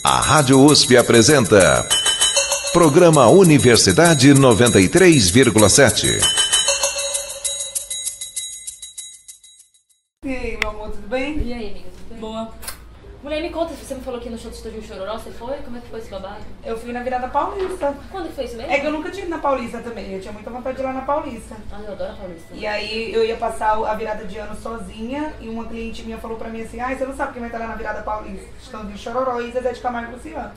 A Rádio USP apresenta Programa Universidade 93,7. E aí, meu amor, tudo bem? E aí, amiga, tudo bem? Boa. Mulher, me conta, você me falou aqui no show do Estúdio Chororó, você foi? Como é que foi esse babado? Eu fui na virada Paulista. Quando que foi isso mesmo? É que eu nunca tive na Paulista também, eu tinha muita vontade de ir lá na Paulista. Ah, eu adoro a Paulista. E aí eu ia passar a virada de ano sozinha e uma cliente minha falou pra mim assim: ai, você não sabe quem vai estar lá na virada Paulista? Estúdio Chororó e Zezé de Camargo e Luciano.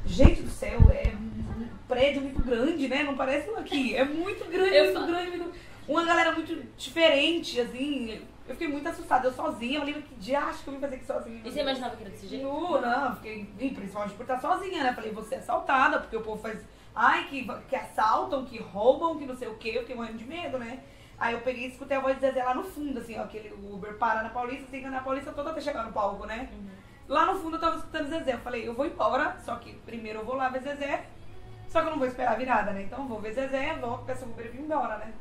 Gente do céu, é um prédio muito grande, né? Não parece aqui. É muito grande, muito grande. Uma galera muito diferente, assim. Eu fiquei muito assustada, eu sozinha, eu lembro que diacho que eu vim fazer aqui sozinha. E você imaginava que era desse jeito? Não, fiquei, principalmente por estar sozinha, né? Falei, você é assaltada, porque o povo faz, ai, que assaltam, que roubam, que não sei o quê, eu fiquei morrendo de medo, né? Aí eu peguei e escutei a voz de Zezé lá no fundo, assim, ó, aquele Uber para na Paulista, assim, na Paulista toda até chegar no palco, né? Lá no fundo eu tava escutando Zezé, eu falei, eu vou embora, só que primeiro eu vou lá ver Zezé, só que eu não vou esperar a virada, né? Então eu vou ver Zezé, volto, peço o Uber e vim embora, né?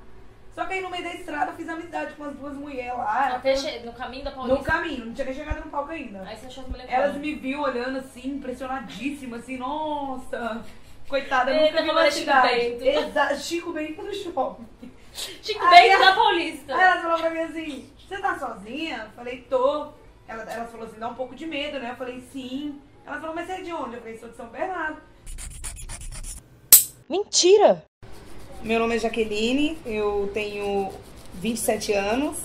Só que aí no meio da estrada eu fiz amizade com as duas mulheres lá. Até no caminho da Paulista? No caminho, não tinha nem chegado no palco ainda. Aí você achou as mulheres? Elas me viu olhando assim, impressionadíssima, assim, nossa, coitada, Eita, nunca vi na Chico cidade. Bento. Exato, Chico Bento no shopping. Chico Bento da Paulista. Aí elas falaram pra mim assim, você tá sozinha? Eu falei, tô. Elas falaram assim, dá um pouco de medo, né? Eu falei, sim. Elas falaram, mas você é de onde? Eu falei, sou de São Bernardo. Mentira! Meu nome é Jaqueline, eu tenho 27 anos,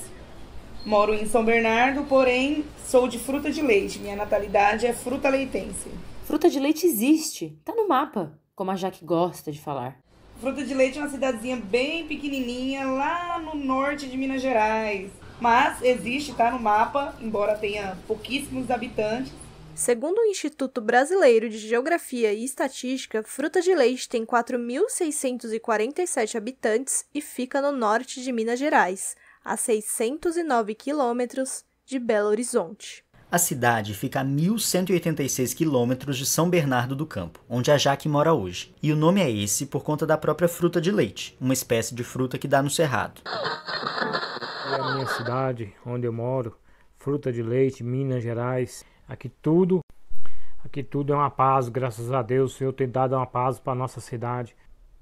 moro em São Bernardo, porém sou de Fruta de Leite. Minha natalidade é Fruta Leitense. Fruta de Leite existe, tá no mapa, como a Jaque gosta de falar. Fruta de Leite é uma cidadezinha bem pequenininha lá no norte de Minas Gerais. Mas existe, tá no mapa, embora tenha pouquíssimos habitantes. Segundo o Instituto Brasileiro de Geografia e Estatística, Fruta de Leite tem 4.647 habitantes e fica no norte de Minas Gerais, a 609 quilômetros de Belo Horizonte. A cidade fica a 1.186 quilômetros de São Bernardo do Campo, onde a Jaque mora hoje. E o nome é esse por conta da própria fruta de leite, uma espécie de fruta que dá no cerrado. É a minha cidade, onde eu moro, Fruta de Leite, Minas Gerais. Aqui tudo é uma paz, graças a Deus. O Senhor tem dado uma paz para a nossa cidade.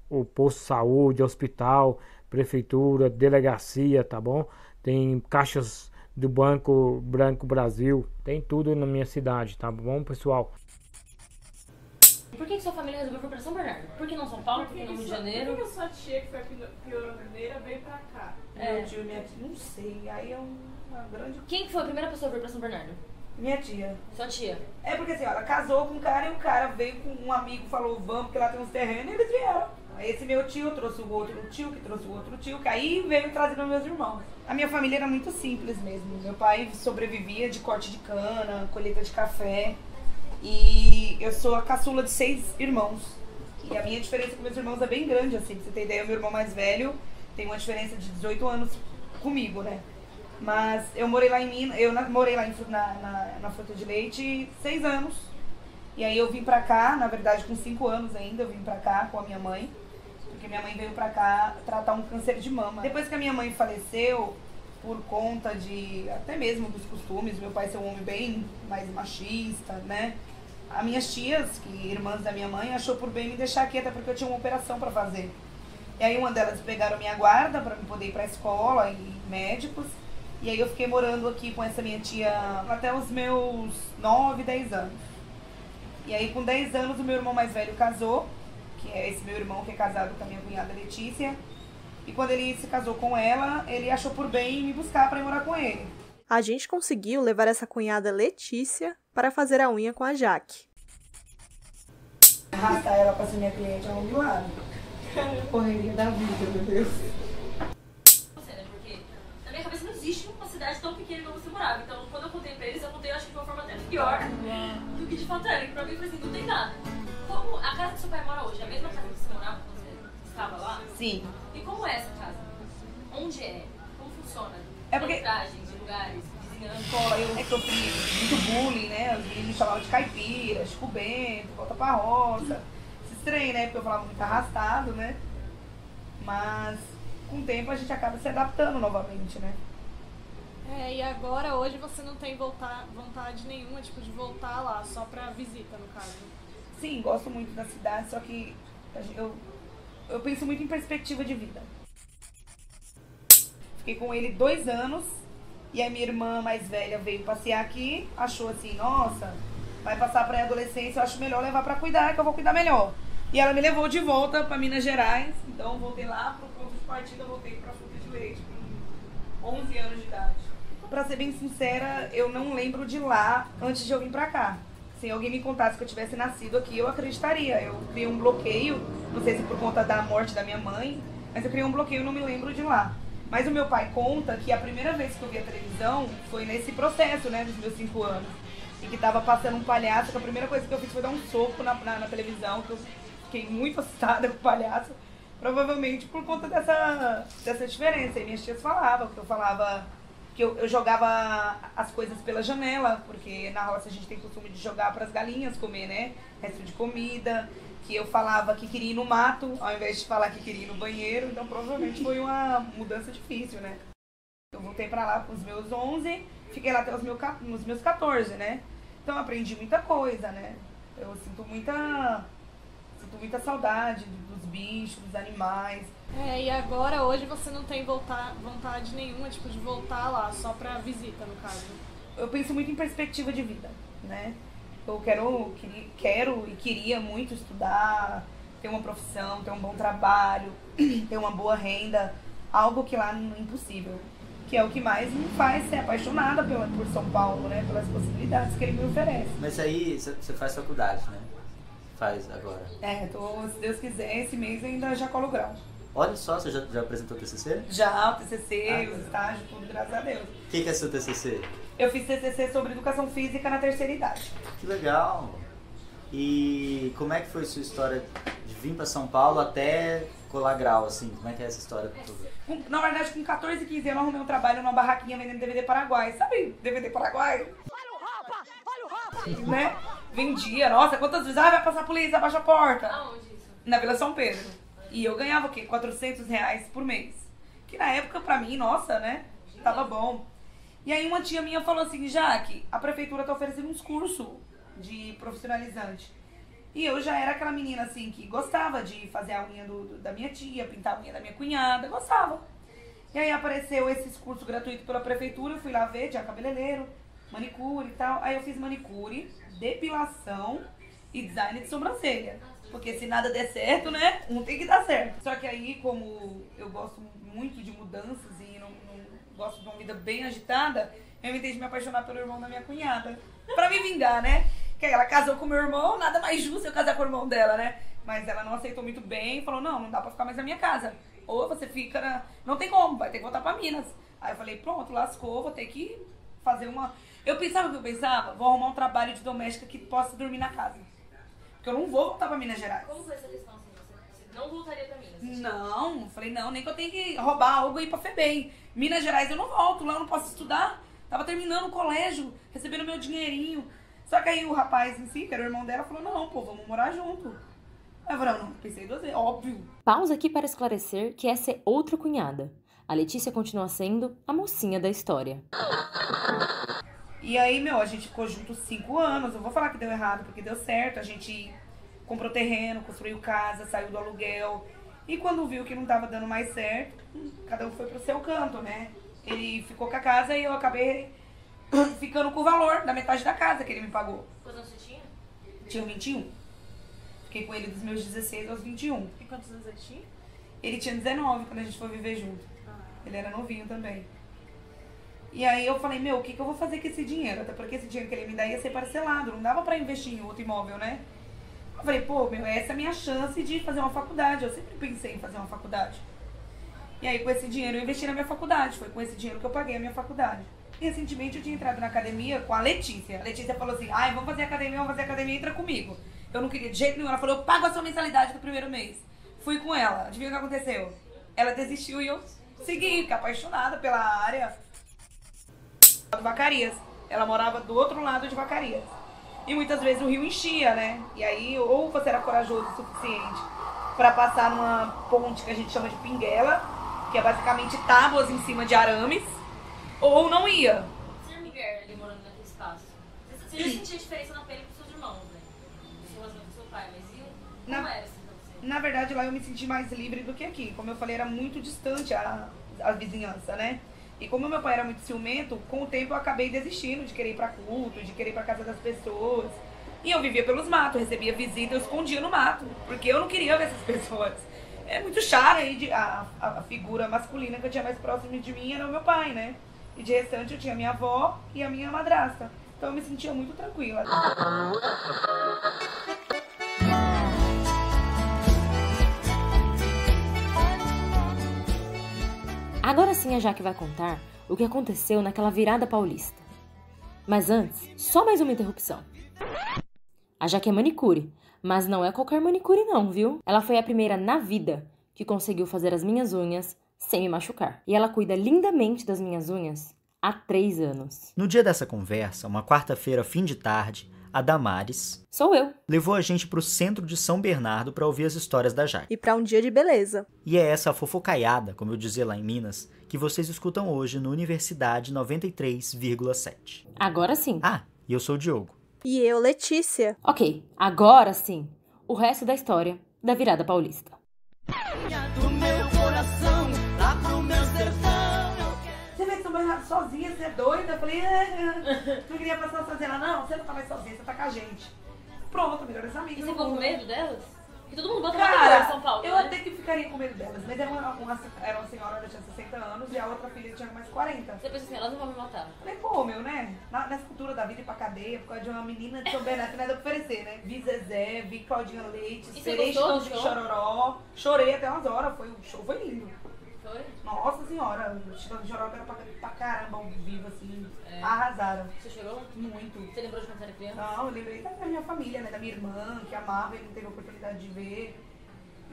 O posto de saúde, hospital, prefeitura, delegacia, tá bom? Tem caixas do Banco Brasil, tem tudo na minha cidade, tá bom, pessoal? Por que sua família resolveu vir pra São Bernardo? Por que não São Paulo? Por que não Rio de Janeiro? Por que sua tia, que foi a pioneira, veio pra cá? Meu tio e minha tia, não sei, aí é uma grande... Quem que foi a primeira pessoa a vir pra São Bernardo? Minha tia. Sua tia? É porque assim, ó, ela casou com um cara e o cara veio com um amigo, falou, vamos, porque lá tem uns terrenos, e eles vieram. Aí esse meu tio trouxe o outro tio, que trouxe o outro tio, que aí veio trazendo meus irmãos. A minha família era muito simples mesmo. Meu pai sobrevivia de corte de cana, colheita de café. E eu sou a caçula de 6 irmãos. E a minha diferença com meus irmãos é bem grande, assim, pra você ter ideia, o meu irmão mais velho tem uma diferença de 18 anos comigo, né? Mas eu morei lá em Minas, morei lá na Fruta de Leite 6 anos. E aí eu vim pra cá, na verdade com 5 anos ainda, eu vim pra cá com a minha mãe. Porque minha mãe veio pra cá tratar um câncer de mama. Depois que a minha mãe faleceu, por conta de, até mesmo dos costumes, meu pai ser um homem bem mais machista, né? As minhas tias, que irmãs da minha mãe, achou por bem me deixar aqui, até porque eu tinha uma operação pra fazer. E aí uma delas pegaram minha guarda pra eu poder ir pra escola e médicos. E aí eu fiquei morando aqui com essa minha tia até os meus 9, 10 anos. E aí com 10 anos o meu irmão mais velho casou, que é esse meu irmão que é casado com a minha cunhada Letícia. E quando ele se casou com ela, ele achou por bem me buscar para ir morar com ele. A gente conseguiu levar essa cunhada Letícia para fazer a unha com a Jaque. Arrastar ela para ser minha cliente é um milagre. Correria da vida, meu Deus. Porque na minha cabeça não existe uma cidade tão pequena como você morava. Então quando eu contei pra eles, eu contei, eu acho que de uma forma até pior do que de fato era. E pra mim foi assim, não tem nada. Como a casa que seu pai mora hoje, é a mesma casa que você morava quando você estava lá? Sim. E como é essa casa? Onde é? Como funciona? É porque... Tragens, de lugares, vizinhança. Escola, eu sofri muito bullying, né? Os meninos me chamavam de caipira, Chico Bento, volta pra roça. Esses trem, né? Porque eu falava muito arrastado, né? Mas com o tempo a gente acaba se adaptando novamente, né? E agora, hoje, você não tem vontade nenhuma, tipo, de voltar lá, só pra visita, no caso? Sim, gosto muito da cidade, só que eu penso muito em perspectiva de vida. Fiquei com ele 2 anos, e a minha irmã mais velha veio passear aqui, achou assim, nossa, vai passar pra adolescência, eu acho melhor levar pra cuidar, que eu vou cuidar melhor. E ela me levou de volta pra Minas Gerais, então voltei lá pro ponto de partida, voltei pra fruta de leite, com 11 anos de idade. Pra ser bem sincera, eu não lembro de lá antes de eu vir pra cá. Se alguém me contasse que eu tivesse nascido aqui, eu acreditaria. Eu criei um bloqueio, não sei se por conta da morte da minha mãe, mas eu criei um bloqueio e não me lembro de lá. Mas o meu pai conta que a primeira vez que eu vi a televisão foi nesse processo, né, dos meus 5 anos. E que tava passando um palhaço, que a primeira coisa que eu fiz foi dar um soco na televisão, que eu fiquei muito assustada com o palhaço. Provavelmente por conta dessa diferença. E minhas tias falavam, que eu falava que eu jogava as coisas pela janela, porque na roça a gente tem costume de jogar para as galinhas comer, né? Resto de comida. Que eu falava que queria ir no mato, ao invés de falar que queria ir no banheiro. Então provavelmente foi uma mudança difícil, né? Eu voltei para lá com os meus 11, fiquei lá até os meus 14, né? Então eu aprendi muita coisa, né? Eu sinto muita saudade dos bichos, dos animais. E agora, hoje, você não tem vontade nenhuma, tipo, de voltar lá, só pra visita, no caso? Eu penso muito em perspectiva de vida, né? Eu quero e queria muito estudar, ter uma profissão, ter um bom trabalho, ter uma boa renda, algo que lá não é impossível. Que é o que mais me faz ser apaixonada por São Paulo, né? Pelas possibilidades que ele me oferece. Mas aí você faz faculdade, né? Faz agora. Se Deus quiser, esse mês ainda já colo grau. Olha só, você já apresentou o TCC? Já, o TCC, o estágio, tudo, graças a Deus. O que é seu TCC? Eu fiz TCC sobre educação física na terceira idade. Que legal! E como é que foi sua história de vir para São Paulo até colar grau, assim? Como é que é essa história toda? Na verdade, com 14, 15 anos, eu arrumei um trabalho numa barraquinha vendendo DVD Paraguai. Sabe DVD Paraguai? Olha o Rafa! Né? Vendia, nossa, quantas vezes? Vai passar a polícia, abaixa a porta. Aonde isso? Na Vila São Pedro. E eu ganhava o quê? R$400 por mês. Que na época, pra mim, nossa, né? Tava bom. E aí uma tia minha falou assim, Jaque, a prefeitura tá oferecendo uns cursos de profissionalizante. E eu já era aquela menina, assim, que gostava de fazer a unha da minha tia, pintar a unha da minha cunhada, gostava. E aí apareceu esses cursos gratuitos pela prefeitura, eu fui lá ver, tinha cabeleireiro, manicure e tal. Aí eu fiz manicure, depilação e design de sobrancelha. Porque se nada der certo, né, um tem que dar certo. Só que aí, como eu gosto muito de mudanças e não gosto de uma vida bem agitada, eu inventei de me apaixonar pelo irmão da minha cunhada. Pra me vingar, né? Que ela casou com meu irmão, nada mais justo eu casar com o irmão dela, né? Mas ela não aceitou muito bem e falou, não dá pra ficar mais na minha casa. Ou você fica não tem como, vai ter que voltar pra Minas. Aí eu falei, pronto, lascou, vou ter que fazer uma... Eu pensava, vou arrumar um trabalho de doméstica que possa dormir na casa. Porque eu não vou voltar pra Minas Gerais. Como foi essa questão assim? Você não voltaria pra Minas? Não, falei, não, nem que eu tenha que roubar algo e ir pra FEBEM. Minas Gerais eu não volto, lá eu não posso estudar. Tava terminando o colégio, recebendo meu dinheirinho. Só que aí o rapaz em si, que era o irmão dela, falou, não, pô, vamos morar junto. Aí eu falei, não, pensei 2 vezes, óbvio. Pausa aqui para esclarecer que essa é outra cunhada. A Letícia continua sendo a mocinha da história. E aí, a gente ficou junto 5 anos. Eu vou falar que deu errado, porque deu certo. A gente comprou terreno, construiu casa, saiu do aluguel. E quando viu que não tava dando mais certo, cada um foi pro seu canto, né? Ele ficou com a casa e eu acabei ficando com o valor da metade da casa que ele me pagou. Quantos anos você tinha? Tinha 21. Fiquei com ele dos meus 16 aos 21. E quantos anos ele tinha? Ele tinha 19 quando a gente foi viver junto. Ele era novinho também. E aí eu falei, o que eu vou fazer com esse dinheiro? Até porque esse dinheiro que ele me dá ia ser parcelado, não dava pra investir em outro imóvel, né? Eu falei, essa é a minha chance de fazer uma faculdade. Eu sempre pensei em fazer uma faculdade. E aí com esse dinheiro eu investi na minha faculdade. Foi com esse dinheiro que eu paguei a minha faculdade. E recentemente eu tinha entrado na academia com a Letícia. A Letícia falou assim, vamos fazer academia, entra comigo. Eu não queria de jeito nenhum. Ela falou, eu pago a sua mensalidade do primeiro mês. Fui com ela. Adivinha o que aconteceu? Ela desistiu e eu segui, fiquei apaixonada pela área do Vacarias. Ela morava do outro lado de Vacarias. E muitas vezes o rio enchia, né? E aí, ou você era corajoso o suficiente para passar numa ponte que a gente chama de pinguela, que é basicamente tábuas em cima de arames, ou não ia. Ser mulher ali morando naquele espaço, você já sentia diferença na pele com seus irmãos, né? Seu husband com seu pai, mas como era assim pra você? Na verdade, lá eu me senti mais livre do que aqui. Como eu falei, era muito distante a vizinhança, né? E como meu pai era muito ciumento, com o tempo eu acabei desistindo de querer ir pra culto, de querer ir pra casa das pessoas. E eu vivia pelos matos, recebia visita, eu escondia no mato, porque eu não queria ver essas pessoas. É muito chato aí, a figura masculina que eu tinha mais próximo de mim era o meu pai, né? E de restante eu tinha minha avó e a minha madrasta. Então eu me sentia muito tranquila. Agora sim a Jaque vai contar o que aconteceu naquela virada paulista. Mas antes, só mais uma interrupção. A Jaque é manicure, mas não é qualquer manicure não, viu? Ela foi a primeira na vida que conseguiu fazer as minhas unhas sem me machucar. E ela cuida lindamente das minhas unhas há 3 anos. No dia dessa conversa, uma quarta-feira, fim de tarde, a Damares Sou eu. levou a gente pro centro de São Bernardo para ouvir as histórias da Jaque. E pra um dia de beleza. E é essa fofocaiada, como eu dizia lá em Minas, que vocês escutam hoje no Universidade 93,7. Agora sim. Ah, e eu sou o Diogo. E eu, Letícia. Ok, agora sim. O resto da história da virada paulista. Do meu coração, lá pro meu sertão. Você veio de São Bernardo sozinha, você é doida? Eu falei, não queria passar sozinha. Ela, não, você não tá mais sozinha, você tá com a gente. Pronto, melhores amigas. E você ficou com medo delas? Porque todo mundo bota Cara, uma em São Paulo, eu né? até que ficaria com medo delas, mas era uma senhora, ela tinha 60 anos e a outra filha tinha mais 40. Você pensa assim, elas não vão me matar. Falei, pô, meu, né? Nessa cultura da vida ir pra cadeia, por causa de uma menina de São Bernardo, nada pra oferecer, né? Vi Zezé, vi Claudinha Leite, E você Serei gostou do de show? Chororó. Chorei até umas horas, o show foi lindo. Foi? Nossa senhora, o Chitão de Chororó era pra caramba, ao vivo, assim, É. arrasaram. Você chorou? Muito. Você lembrou de quando você era criança? Não, eu lembrei da minha família, né? Da minha irmã, que amava e não teve a oportunidade de ver.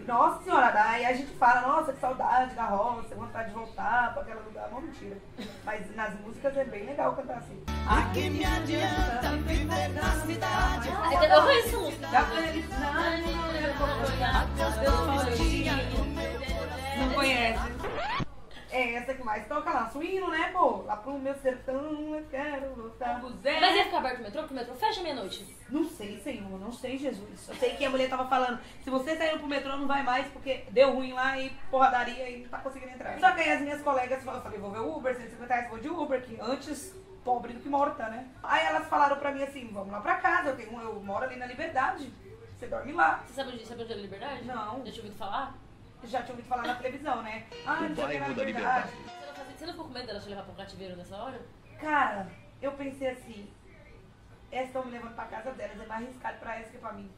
Nossa senhora, daí a gente fala, nossa, que saudade da roça, vontade de voltar pra aquele lugar. Não, mentira. Mas nas músicas é bem legal cantar assim. E que me adianta viver na cidade. Eu conheço essa música. Da felicidade, não conhece? É essa que mais toca lá, suíno, né, pô? Lá pro meu sertão eu quero voltar. Mas ia ficar aberto o metrô? Porque o metrô fecha meia-noite. Não sei, Senhor, não sei, Jesus. Eu sei que a mulher tava falando, se você sair pro metrô não vai mais, porque deu ruim lá e porradaria e não tá conseguindo entrar. Só que aí as minhas colegas falaram, eu falei, vou ver o Uber, 150 reais, vou de Uber, que antes pobre do que morta, né? Aí elas falaram pra mim assim, vamos lá pra casa, eu moro ali na Liberdade, você dorme lá. Você sabe onde é a Liberdade? Não. Já tinha ouvido falar? Já tinha ouvido falar na televisão, né? Ah, não sei o que na bairro da Liberdade. Você não ficou com medo dela te levar pra um cativeiro nessa hora? Cara, eu pensei assim, essas estão me levando pra casa delas, é mais arriscado pra elas que pra mim.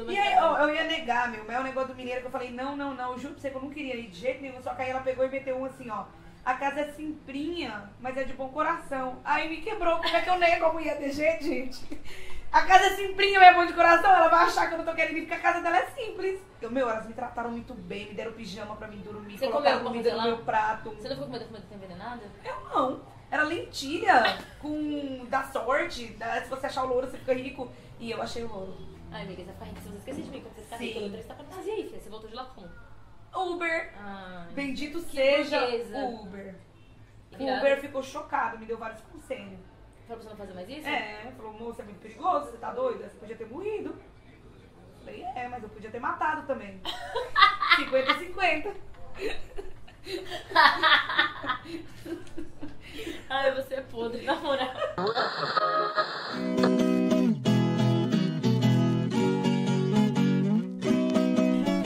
E aí eu ia negar, meu, é o negócio do mineiro que eu falei, não, eu juro pra você que eu não queria ir de jeito nenhum, só que aí ela pegou e meteu um assim, ó, a casa é simplinha, mas é de bom coração. Aí me quebrou, como é que eu nego a mulher de jeito, gente? A casa é simplinha, mas é bom de coração, ela vai achar que eu não tô querendo ir, porque a casa dela é simples. Meu, elas me trataram muito bem, me deram pijama pra mim dormir, Você colocaram comeu comida no lá? meu prato. Você não ficou com medo da comida ter envenenada? Eu não. Era lentilha com da sorte, se você achar o louro você fica rico. E eu achei o louro. Ai, amiga, você vai ficar rica se você esquecer de mim quando você ficar Sim. rica. Eu trouxe pra fantasia aí, filha. Você voltou de lá como? Uber. Ai. Bendito Que seja burguesa. o Uber. E O virada? Uber ficou chocado, me deu vários conselhos. Falou pra você não fazer mais isso? É, falou, moça, é muito perigoso, você tá doida? Você podia ter morrido. Falei, mas eu podia ter matado também. 50-50. Ai, você é podre, na moral.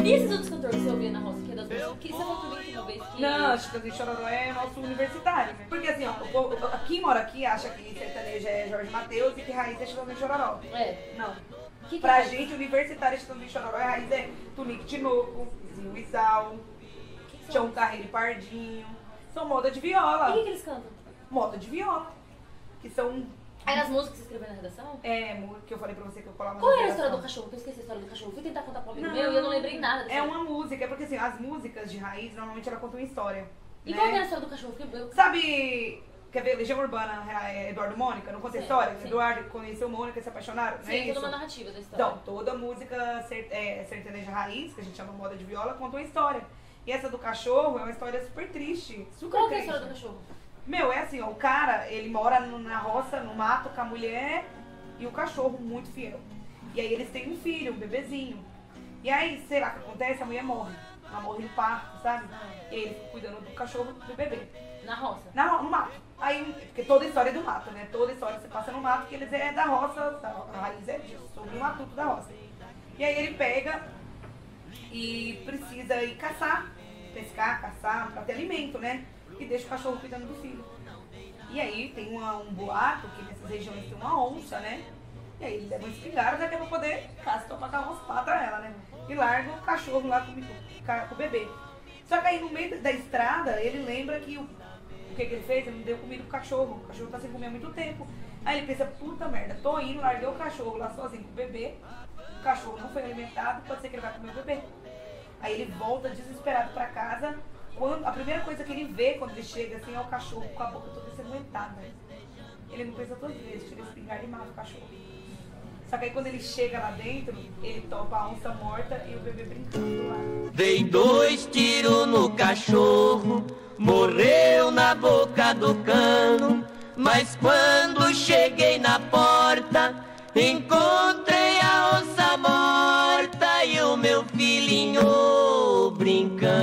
E esses outros cantores que você ouvia na roça, que é das músicas? Que você falou comigo uma vez que... Não, Chitãozinho e Chororó é nosso universitário, né? Porque assim, ó, quem mora aqui acha que sertanejo é Jorge Mateus e que raiz é Chitãozinho e Chororó. É. Não. Que Pra é? gente, universitário Chitãozinho e Chororó, a raiz é Tunique Tinoco, Zinho e Sal, Tião Carreiro e Pardinho. São moda de E viola. o que eles cantam? Moda de viola. Que são, Aí nas músicas que você escreveu na redação? que eu falei pra você que eu colava na Qual era a história redação. do cachorro? Que eu esqueci a história do cachorro. Fui tentar contar pro amigo meu e eu não lembrei nada dessa É uma música, é porque assim, as músicas de raiz, normalmente ela conta uma história. E né? qual que era a história do cachorro? Porque eu... Sabe, quer ver, Legião Urbana, Eduardo e Mônica, não conta a Sim, história? sim. Eduardo conheceu Mônica e se apaixonaram, não é Sim, isso? toda uma narrativa da história. Então, toda música sertaneja raiz, que a gente chama moda de viola, conta uma história. E essa do cachorro é uma história super triste. Super Qual que é a triste. história do cachorro? Meu, é assim, ó, o cara, ele mora na roça, no mato, com a mulher e o cachorro muito fiel. E aí eles têm um filho, um bebezinho. E aí, sei lá o que acontece, a mulher morre. Ela morre no parto, sabe? E aí ele fica cuidando do cachorro do bebê. Na roça? No mato. Aí, porque toda história é do mato, né? Toda história você passa no mato, que eles é da roça, a raiz é disso, sobre o matuto da roça. E aí ele pega e precisa ir caçar, pescar, caçar, pra ter alimento, né? E deixa o cachorro cuidando do filho. E aí tem um boato que nessas regiões tem uma onça, né? E aí ele leva uma espingarda que é pra poder caçar pra dar umas patas a ela, né? E larga o cachorro lá com o bebê. Só que aí no meio da estrada ele lembra que o que ele fez? Ele não deu comida pro cachorro. O cachorro tá sem comer há muito tempo. Aí ele pensa, puta merda, tô indo, larguei o cachorro lá sozinho com o bebê. O cachorro não foi alimentado, pode ser que ele vai comer o bebê. Aí ele volta desesperado pra casa. A primeira coisa que ele vê quando ele chega assim é o cachorro com a boca toda ensanguentada. Ele não pensa duas vezes, tira a espingarda e mata o cachorro. Só que aí quando ele chega lá dentro, ele topa a onça morta e o bebê brincando lá. Dei 2 tiros no cachorro, morreu na boca do cano. Mas quando cheguei na porta, encontrei a onça morta e o meu filhinho brincando.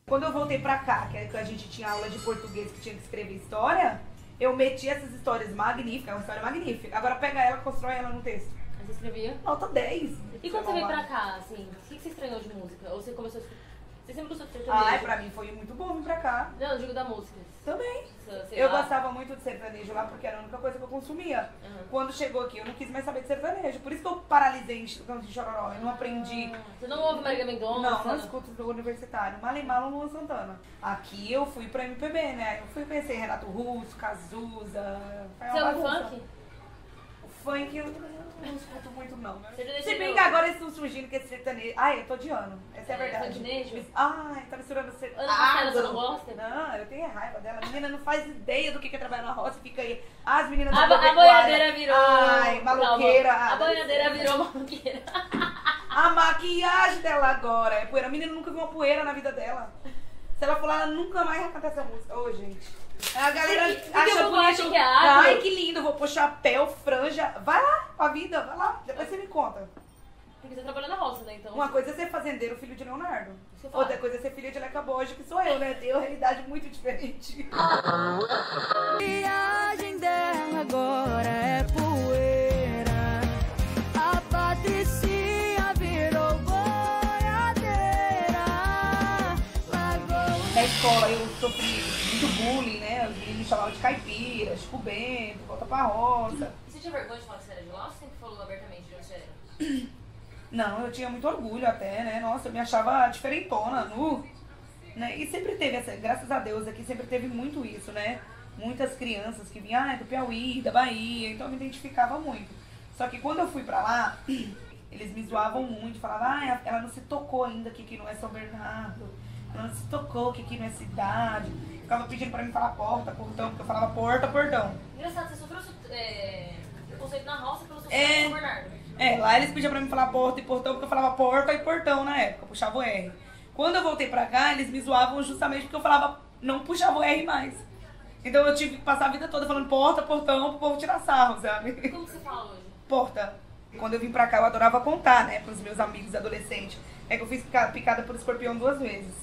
Quando eu voltei pra cá, que a gente tinha aula de português que tinha que escrever história, eu meti essas histórias magníficas, é uma história magnífica. Agora pega ela, constrói ela no texto. Você escrevia? Nota 10. E quando você veio pra cá, assim, o que você estranhou de música? Ou você começou a escrever? Você sempre gostou de sertanejo? Ai, pra mim foi muito bom vir pra cá. Não, eu digo da música. Também. Sei Eu lá. gostava muito de sertanejo lá porque era a única coisa que eu consumia. Quando chegou aqui, eu não quis mais saber de sertanejo. Por isso que eu paralisei em Canto de Chororó. Eu não aprendi. Você não ouve Marília Mendonça? Não escuto do universitário. Malemalo, Luan Santana. Aqui eu fui pra MPB, né? Eu fui conhecer Renato Russo, Cazuza. Foi uma Você ouve bagunça. funk? O funk eu não escuto muito, não. Sertanejo Se bem não. que agora eles estão surgindo com esse sertanejo. Ai, eu tô odiando. Essa é a verdade. Sertanejo? Ai, tá misturando sertanejo. Ana Castela, você não gosta? Não, eu tenho raiva dela. A menina não faz ideia do que é trabalhar na roça. Fica aí. As meninas da A agropecuária. boiadeira virou... Ai, maloqueira. Calma. A boiadeira virou maloqueira. A maquiagem dela agora é poeira. A menina nunca viu uma poeira na vida dela. Se ela for lá, ela nunca mais vai cantar essa música. Ô, gente. A galera Porque acha o povo bonito. acha que é agro. Ai, que lindo. Vou pôr chapéu, franja. Vai lá, com a vida. Vai lá. Depois você me conta. Porque você trabalha na roça, né? Então... Uma coisa é ser fazendeiro, filho de Leonardo. Você fala. Outra coisa é ser filha de Leca Boja, que sou eu, né? Tem uma realidade muito diferente. A viagem dela agora é poeira. A Patricinha virou boiadeira. Na escola eu sofri muito bullying, né? Os meninos me chamavam de caipira, Chico Bento, volta pra roça. E você tinha vergonha de falar que você era de lá ou você sempre falou abertamente de onde você era? Não, eu tinha muito orgulho até, né? Nossa, eu me achava diferentona, né? E sempre teve, graças a Deus, aqui sempre teve muito isso, né? Muitas crianças que vinham do Piauí, da Bahia, então eu me identificava muito. Só que quando eu fui pra lá, eles me zoavam muito, falavam, ela não se tocou ainda que aqui não é São Bernardo, ela não se tocou que aqui não é cidade. Ficava pedindo pra mim falar porta, portão, porque eu falava porta, portão. Engraçado, você sofreu preconceito na roça pelo seu filho de São Bernardo. Lá eles pediam pra mim falar porta e portão, porque eu falava porta e portão na época, eu puxava o R. Quando eu voltei pra cá, eles me zoavam justamente porque eu falava, não puxava o R mais. Então eu tive que passar a vida toda falando porta, portão, pro povo tirar sarro, sabe? Como que você fala hoje? Porta. Quando eu vim pra cá, eu adorava contar, né, pros meus amigos adolescentes. É que eu fui picada por escorpião 2 vezes.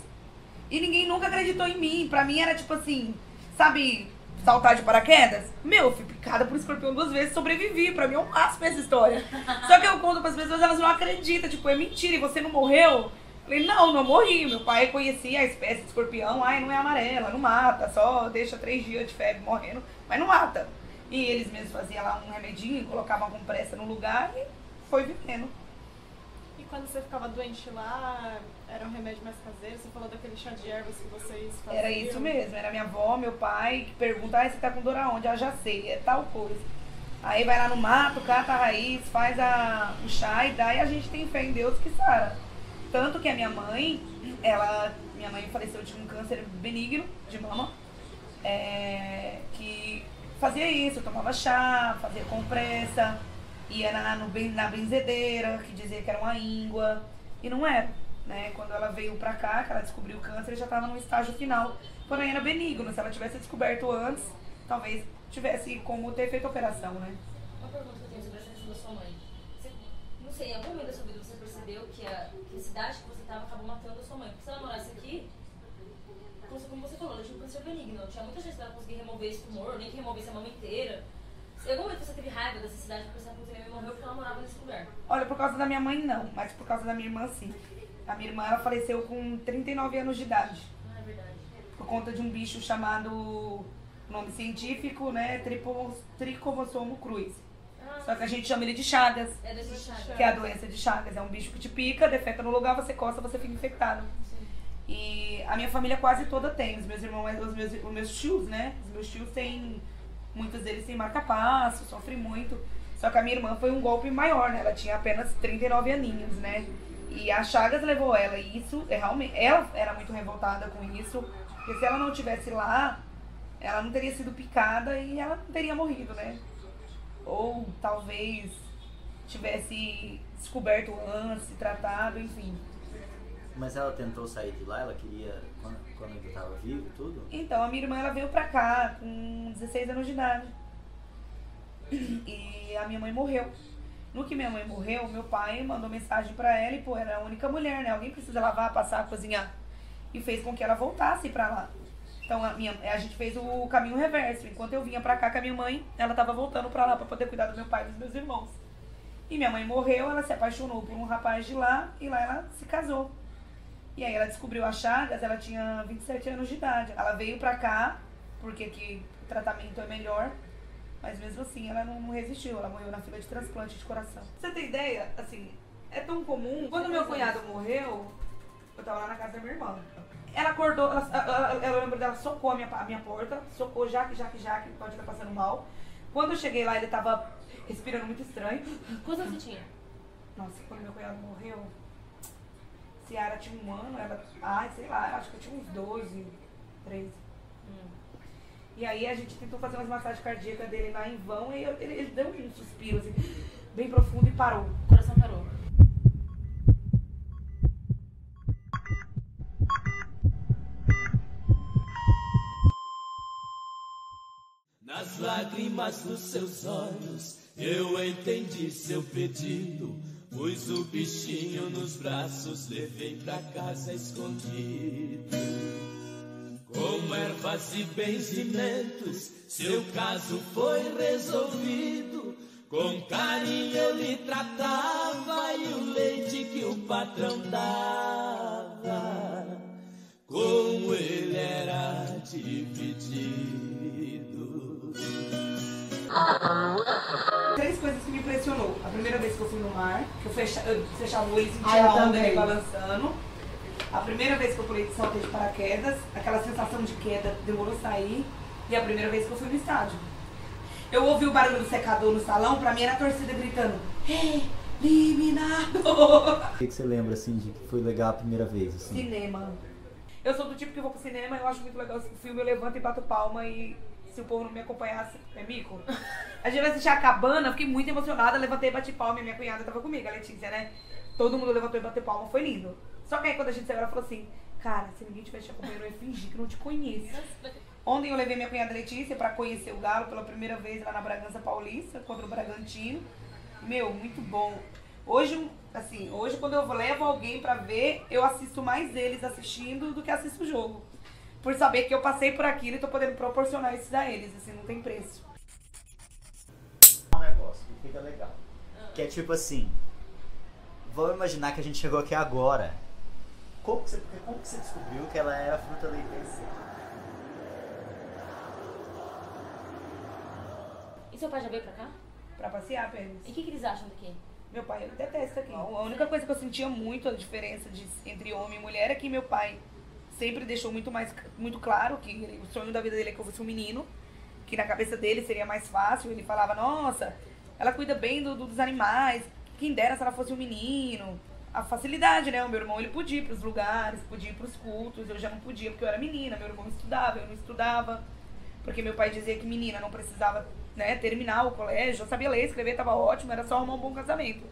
E ninguém nunca acreditou em mim. Pra mim era tipo assim, sabe, saltar de paraquedas? Meu, eu fui picada por escorpião 2 vezes, sobrevivi. Pra mim é um máximo essa história. Só que eu conto pras pessoas, elas não acreditam. Tipo, é mentira, e você não morreu? Eu falei, não morri. Meu pai conhecia a espécie de escorpião. Ai, não é amarela, não mata. Só deixa 3 dias de febre morrendo, mas não mata. E eles mesmos faziam lá um remedinho, colocavam com pressa no lugar e foi vivendo. E quando você ficava doente lá, era um remédio mais caseiro? Você falou daquele chá de ervas que vocês faziam? Era isso mesmo, era minha avó, meu pai, que pergunta, você tá com dor aonde? Ah, já sei, é tal coisa. Aí vai lá no mato, cata a raiz, faz o chá e dá, e a gente tem fé em Deus que sara. Tanto que a minha mãe faleceu de um câncer benigno de mama, que fazia isso, eu tomava chá, fazia compressa, ia na benzedeira, que dizia que era uma íngua, e não era, né? Quando ela veio pra cá, que ela descobriu o câncer, já estava no estágio final, porém era benigno. Se ela tivesse descoberto antes, talvez tivesse como ter feito a operação, né? Uma pergunta que eu tenho sobre essa questão da sua mãe. Você, não sei, em algum momento da sua vida você percebeu que a cidade que você estava acabou matando a sua mãe? Porque se ela morasse aqui, como você falou, ela tinha um câncer benigno, tinha muita chance dela conseguir remover esse tumor, nem que removesse a mama inteira. Em algum momento você teve raiva dessa cidade porque essa puta minha mãe morreu porque ela morava nesse lugar? Olha, por causa da minha mãe não, mas por causa da minha irmã sim. A minha irmã, ela faleceu com 39 anos de idade. Ah, é verdade. Por conta de um bicho chamado, nome científico, né, Tricomossomo cruz. Só que a gente chama ele de Chagas, É doença de Chagas. que é a doença de Chagas. É um bicho que te pica, defeca no lugar, você coça, você fica infectado. E a minha família quase toda tem. Os meus irmãos, os meus tios, né? Os meus tios têm, muitos deles têm marca-passo, sofrem muito. Só que a minha irmã foi um golpe maior, né? Ela tinha apenas 39 aninhos, né? E a Chagas levou ela, e isso, realmente, ela era muito revoltada com isso. Porque se ela não estivesse lá, ela não teria sido picada e ela não teria morrido, né? Ou talvez tivesse descoberto antes, tratado, enfim. Mas ela tentou sair de lá, ela queria, quando ele estava vivo e tudo? Então, a minha irmã, ela veio pra cá com 16 anos de idade. E a minha mãe morreu. No que minha mãe morreu, meu pai mandou mensagem pra ela e, pô, era a única mulher, né? Alguém precisa lavar, passar, cozinhar. E fez com que ela voltasse pra lá. Então, a gente fez o caminho reverso. Enquanto eu vinha pra cá com a minha mãe, ela tava voltando pra lá pra poder cuidar do meu pai e dos meus irmãos. E minha mãe morreu, ela se apaixonou por um rapaz de lá e lá ela se casou. E aí ela descobriu a Chagas, ela tinha 27 anos de idade. Ela veio pra cá, porque aqui o tratamento é melhor, mas mesmo assim ela não resistiu, ela morreu na fila de transplante de coração. Pra você ter ideia, assim, é tão comum. Quando meu cunhado morreu, eu tava lá na casa da minha irmã. Ela acordou, eu lembro dela, socou a minha porta, socou Jaque, pode estar passando mal. Quando eu cheguei lá, ele tava respirando muito estranho. Quantos anos você tinha? Nossa, quando meu cunhado morreu, Ciara tinha 1 ano, ela, sei lá, acho que eu tinha uns 12, 13. E aí a gente tentou fazer umas massagens cardíacas dele lá em vão e ele deu um suspiro assim, bem profundo e parou. O coração parou. Nas lágrimas dos seus olhos, eu entendi seu pedido. Pus o bichinho nos braços, levei pra casa escondido. Com ervas e benzimentos, seu caso foi resolvido. Com carinho eu lhe tratava e o leite que o patrão dava, com ele era dividido. 3 coisas que me impressionou. A primeira vez que eu fui no mar, que eu fechava o olho e sentia a onda me balançando. A primeira vez que eu pulei de salto de paraquedas, aquela sensação de queda demorou a sair. E a primeira vez que eu fui no estádio. Eu ouvi o barulho do secador no salão, pra mim era a torcida gritando: eliminado! O que você lembra, assim, de que foi legal a primeira vez? Assim? Cinema. Eu sou do tipo que vou pro cinema, eu acho muito legal esse filme, eu levanto e bato palma e se o povo não me acompanhasse, é mico. A gente vai assistir a Cabana, fiquei muito emocionada, levantei e bati palma e minha cunhada tava comigo, a Letícia, né? Todo mundo levantou e bateu palma, foi lindo. Só que aí quando a gente saiu, ela falou assim: cara, se ninguém tivesse te acompanhando, eu ia fingir que não te conheço. Ontem eu levei minha cunhada Letícia pra conhecer o Galo pela primeira vez lá na Bragança Paulista, contra o Bragantino. Meu, muito bom. Hoje, assim, hoje quando eu levo alguém pra ver, eu assisto mais eles assistindo do que assisto o jogo. Por saber que eu passei por aquilo e tô podendo proporcionar isso a eles, assim, não tem preço. Um negócio que fica legal. Que é tipo assim, vamos imaginar que a gente chegou aqui agora. Como que você descobriu que ela era fruta leitense? E seu pai já veio pra cá? Pra passear apenas. E o que eles acham daqui? Meu pai, ele detesta aqui. A única coisa que eu sentia muito a diferença entre homem e mulher é que meu pai sempre deixou muito claro que o sonho da vida dele é que eu fosse um menino, que na cabeça dele seria mais fácil. Ele falava: nossa, ela cuida bem dos animais, quem dera se ela fosse um menino. A facilidade, né? O meu irmão, ele podia ir pros lugares, podia ir pros cultos, eu já não podia porque eu era menina, meu irmão estudava, eu não estudava. Porque meu pai dizia que menina não precisava, né, terminar o colégio, eu sabia ler, escrever, tava ótimo, era só arrumar um bom casamento.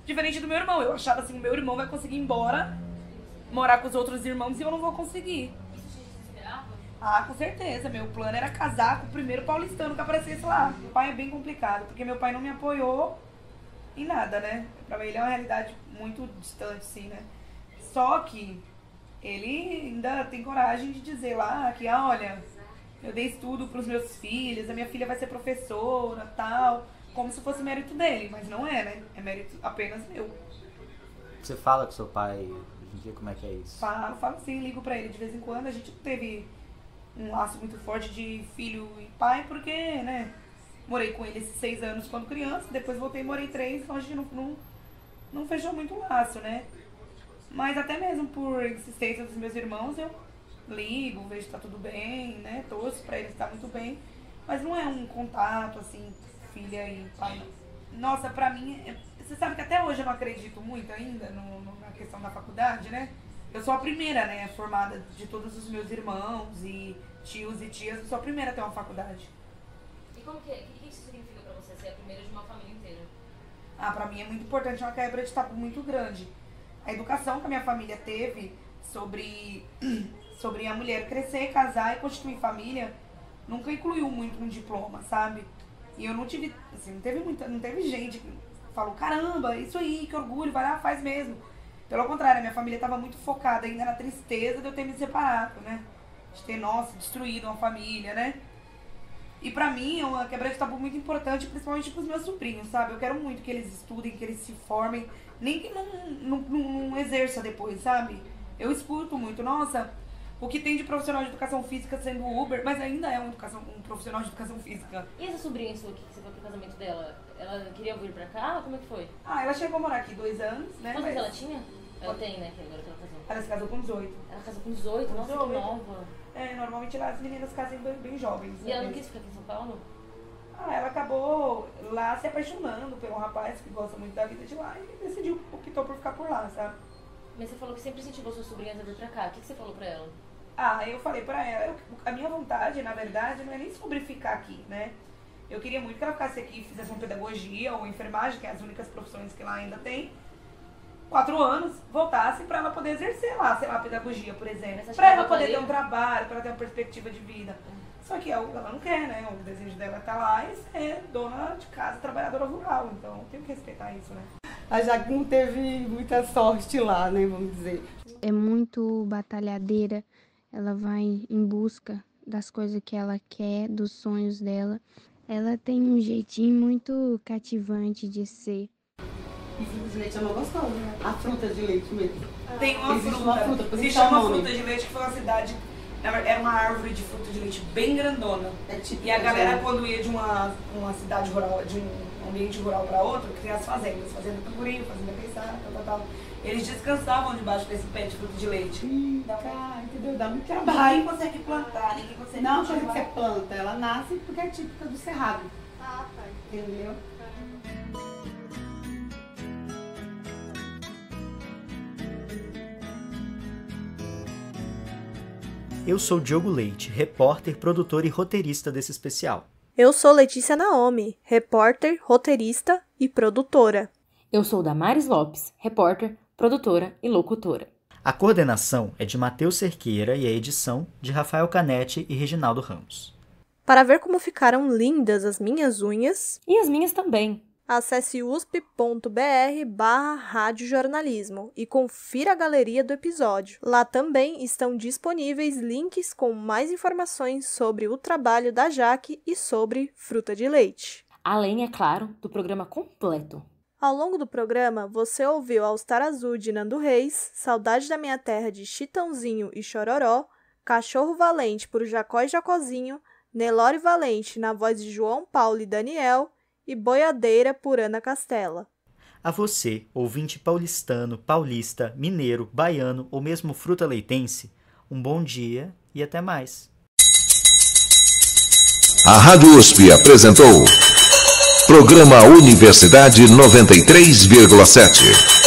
Diferente do meu irmão, eu achava assim, o meu irmão vai conseguir ir embora, morar com os outros irmãos e eu não vou conseguir. Isso te desesperava? Ah, com certeza, meu plano era casar com o primeiro paulistano que aparecesse lá. Meu pai é bem complicado, porque meu pai não me apoiou em nada, né? Pra ele é uma realidade muito distante, sim, né? Só que ele ainda tem coragem de dizer lá que, olha, eu dei estudo pros meus filhos, a minha filha vai ser professora, tal, como se fosse mérito dele, mas não é, né? É mérito apenas meu. Você fala com seu pai hoje em dia, como é que é isso? Falo sim, ligo pra ele de vez em quando. A gente não teve um laço muito forte de filho e pai, porque, né, morei com ele esses 6 anos quando criança, depois voltei e morei 3, então a gente não fechou muito o laço, né? Mas até mesmo por insistência dos meus irmãos, eu ligo, vejo que tá tudo bem, né? Torço pra ele estar muito bem. Mas não é um contato, assim, filha e pai. Nossa, pra mim, você sabe que até hoje eu não acredito muito ainda na questão da faculdade, né? Eu sou a primeira, né, formada de todos os meus irmãos e tios e tias, eu sou a primeira a ter uma faculdade. E como que isso significa pra você ser a primeira de uma família inteira? Ah, pra mim é muito importante, é uma quebra de tabu muito grande. A educação que a minha família teve sobre a mulher crescer, casar e constituir família nunca incluiu muito um diploma, sabe? E eu não tive, assim, não teve gente que falou, caramba, isso aí, que orgulho, vai lá, faz mesmo. Pelo contrário, a minha família estava muito focada ainda na tristeza de eu ter me separado, né? De ter, nossa, destruído uma família, né? E pra mim é uma quebra de tabu muito importante, principalmente pros meus sobrinhos, sabe? Eu quero muito que eles estudem, que eles se formem, nem que não exerça depois, sabe? Eu escuto muito, nossa, o que tem de profissional de educação física sendo Uber, mas ainda é um profissional de educação física. E essa sobrinha sua que você foi pro casamento dela, ela queria vir pra cá? Como é que foi? Ah, ela chegou a morar aqui 2 anos, né? Quantos ela tinha? Ela tem, né? Que agora que ela casou. Ela se casou com 18. Ela casou com 18? Nossa, que nova. É, normalmente as meninas casam bem jovens. E ela não quis ficar aqui em São Paulo? Ah, ela acabou lá se apaixonando por um rapaz que gosta muito da vida de lá e decidiu, optou por ficar por lá, sabe? Mas você falou que sempre incentivou suas sobrinhas a vir pra cá. O que você falou pra ela? Ah, eu falei pra ela, a minha vontade, na verdade, não é nem sobre ficar aqui, né? Eu queria muito que ela ficasse aqui e fizesse uma pedagogia ou enfermagem, que é as únicas profissões que lá ainda tem. 4 anos, voltasse pra ela poder exercer lá, sei lá, a pedagogia, por exemplo. Pra ela poder ter um trabalho, pra ela ter uma perspectiva de vida. Só que ela não quer, né? O desejo dela é estar lá e ser dona de casa, trabalhadora rural. Então, eu tenho que respeitar isso, né? A Jaque não teve muita sorte lá, né, vamos dizer. É muito batalhadeira, ela vai em busca das coisas que ela quer, dos sonhos dela. Ela tem um jeitinho muito cativante de ser. E fruta de leite é uma gostosa, né? A fruta de leite mesmo. Tem uma fruta, se chama fruta de leite, que foi uma cidade, era uma árvore de fruta de leite bem grandona. E a galera, quando ia de uma cidade rural, de um ambiente rural para outro, que tem as fazendas, fazenda Tamboril, fazenda Queixada, tal. Eles descansavam debaixo desse pé de fruta de leite. Entendeu? Dá muito Ninguém trabalho. consegue plantar, ninguém consegue Não, cultivar. quando você planta, ela nasce porque é típica do cerrado. Ah, tá. Entendeu? Eu sou Diogo Leite, repórter, produtor e roteirista desse especial. Eu sou Letícia Naomi, repórter, roteirista e produtora. Eu sou Damares Lopes, repórter, produtora e locutora. A coordenação é de Matheus Cerqueira e a edição de Rafael Canetti e Reginaldo Ramos. Para ver como ficaram lindas as minhas unhas, E as minhas também. acesse usp.br/radiojornalismo e confira a galeria do episódio. Lá também estão disponíveis links com mais informações sobre o trabalho da Jaque e sobre fruta de leite. Além, é claro, do programa completo. Ao longo do programa, você ouviu All-Star Azul de Nando Reis, Saudade da Minha Terra de Chitãozinho e Chororó, Cachorro Valente por Jacó e Jacozinho, Nelore Valente na voz de João Paulo e Daniel e Boiadeira por Ana Castela. A você, ouvinte paulistano, paulista, mineiro, baiano ou mesmo fruta-leitense, um bom dia e até mais. A Rádio USP apresentou Programa Universidade 93,7.